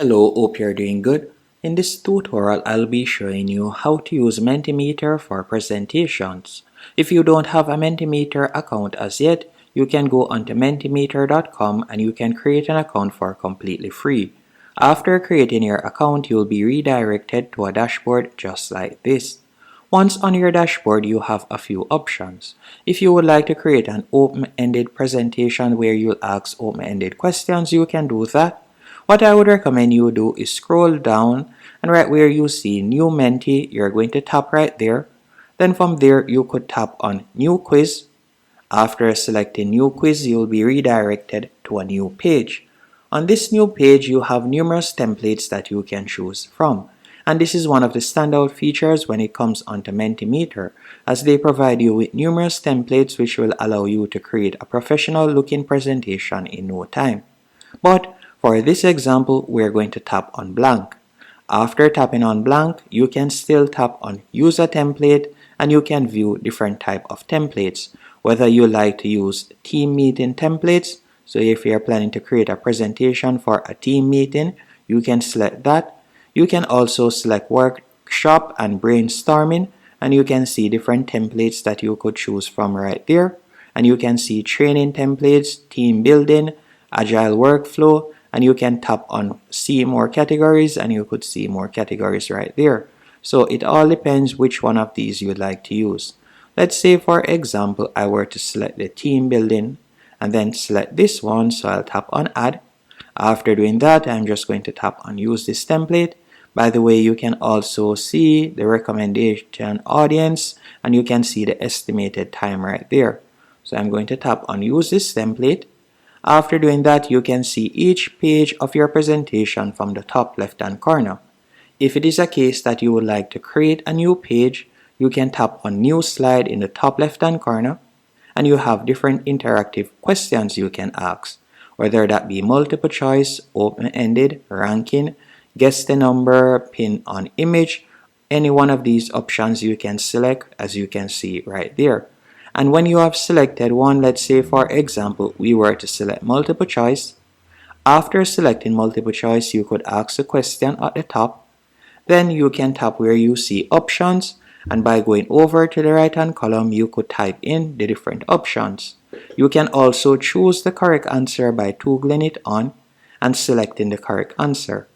Hello, hope you're doing good. In this tutorial, I'll be showing you how to use Mentimeter for presentations. If you don't have a Mentimeter account as yet, you can go onto mentimeter.com and you can create an account for completely free. After creating your account, you'll be redirected to a dashboard just like this. Once on your dashboard, you have a few options. If you would like to create an open-ended presentation where you'll ask open-ended questions, you can do that. What I would recommend you do is scroll down and right where you see New Menti, you're going to tap right there. Then from there, you could tap on New Quiz. After selecting New Quiz, you'll be redirected to a new page. On this new page, you have numerous templates that you can choose from. And this is one of the standout features when it comes onto Mentimeter, as they provide you with numerous templates which will allow you to create a professional looking presentation in no time. But for this example, we're going to tap on blank. After tapping on blank, you can still tap on use a template and you can view different type of templates. Whether you like to use team meeting templates, so if you're planning to create a presentation for a team meeting, you can select that. You can also select workshop and brainstorming, and you can see different templates that you could choose from right there. And you can see training templates, team building, agile workflow, and you can tap on see more categories and you could see more categories right there. So it all depends which one of these you'd like to use. Let's say for example I were to select the team building and then select this one, so I'll tap on add. After doing that, I'm just going to tap on use this template. By the way, you can also see the recommendation audience and you can see the estimated time right there. So I'm going to tap on use this template. After doing that, you can see each page of your presentation from the top left hand corner. If it is a case that you would like to create a new page, you can tap on new slide in the top left hand corner and you have different interactive questions you can ask, whether that be multiple choice, open-ended, ranking, guess the number, pin on image. Any one of these options you can select, as you can see right there. And when you have selected one, let's say for example we were to select multiple choice. After selecting multiple choice, you could ask the question at the top. Then you can tap where you see options, and by going over to the right hand column you could type in the different options. You can also choose the correct answer by toggling it on and selecting the correct answer.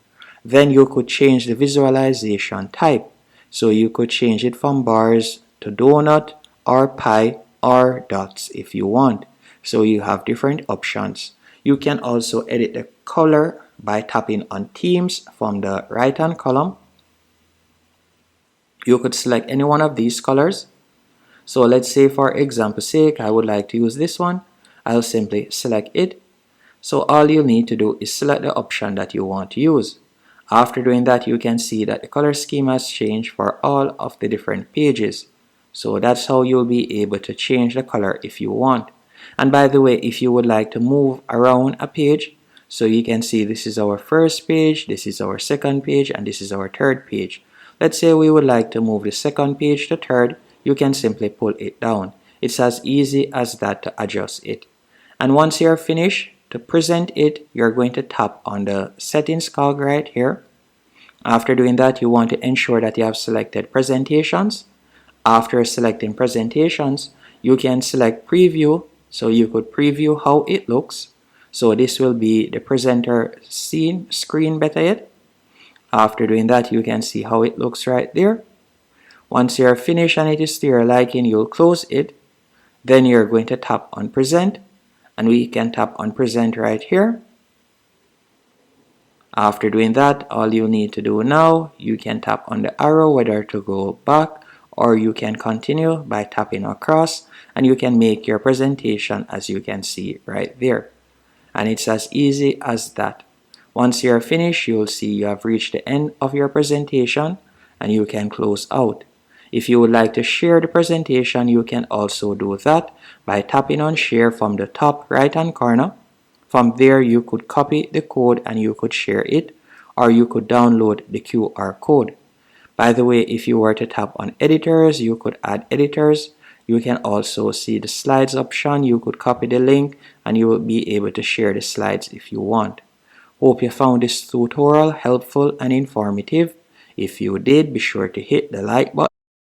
Then you could change the visualization type, so you could change it from bars to donut or pie or dots if you want. So you have different options. You can also edit the color by tapping on themes from the right hand column. You could select any one of these colors. So let's say for example's sake I would like to use this one. I'll simply select it. So all you need to do is select the option that you want to use. After doing that, you can see that the color scheme has changed for all of the different pages. So that's how you'll be able to change the color if you want. And by the way, if you would like to move around a page, so you can see this is our first page, this is our second page, and this is our third page. Let's say we would like to move the second page to third, you can simply pull it down. It's as easy as that to adjust it. And once you're finished, to present it, you're going to tap on the settings cog right here. After doing that, you want to ensure that you have selected presentations. After selecting presentations, you can select preview, so you could preview how it looks. So this will be the presenter screen better yet. After doing that, you can see how it looks right there. Once you're finished and it is to your liking, you'll close it. Then you're going to tap on present, and we can tap on present right here. After doing that, all you need to do now, you can tap on the arrow whether to go back, or you can continue by tapping across, and you can make your presentation as you can see right there. And it's as easy as that. Once you're finished, you'll see you have reached the end of your presentation and you can close out. If you would like to share the presentation, you can also do that by tapping on share from the top right hand corner. From there, you could copy the code and you could share it, or you could download the QR code. By the way, if you were to tap on editors, you could add editors. You can also see the slides option. You could copy the link and you will be able to share the slides if you want. Hope you found this tutorial helpful and informative. If you did, be sure to hit the like button